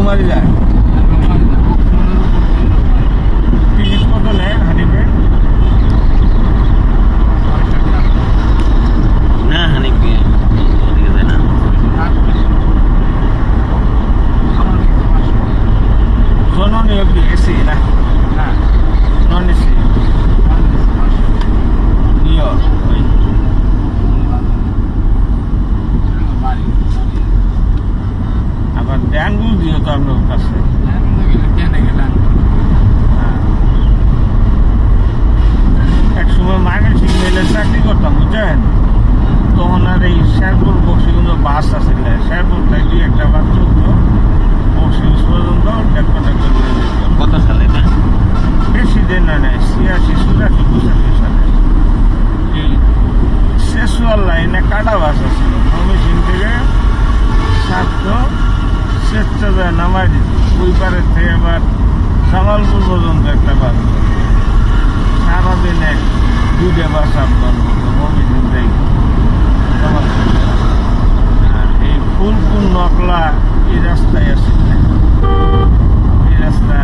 রুমারি যায় টিকিট কত নেয় হানিফে না হানিফে ওদিকে যায় না জননী অব্দি এসি না নন এসি ইয় ওই আবার ড্যাঙ্গুল দিও তো আপনার কাছে এক সময় মার্কেট মেলে চাকরি করতাম বুঝছেন তখন আর এই শেরপুর বক্সিগঞ্জ বাস আছে শেরপুর তাই দুই একটা বাস চলতো বক্সিগঞ্জ পর্যন্ত ডেকটা করে যেত কত সালে না বেশি দিন না নেয় 86 87 85 সালে এই শেষুয়ার লাইনে কাটা বাস আছিল ময়মনসিংহ থেকে সাতশো শেষটা যায় নামাই দিত ওই পারের থেকে আবার জামালপুর পর্যন্ত একটা বাস সারাদিনে দুইটা বাস আপডাউন করতো ময়মনসিংহ থেকে জামালপুর আর এই ফুলপুর নকলা এই রাস্তায় আছে এই রাস্তা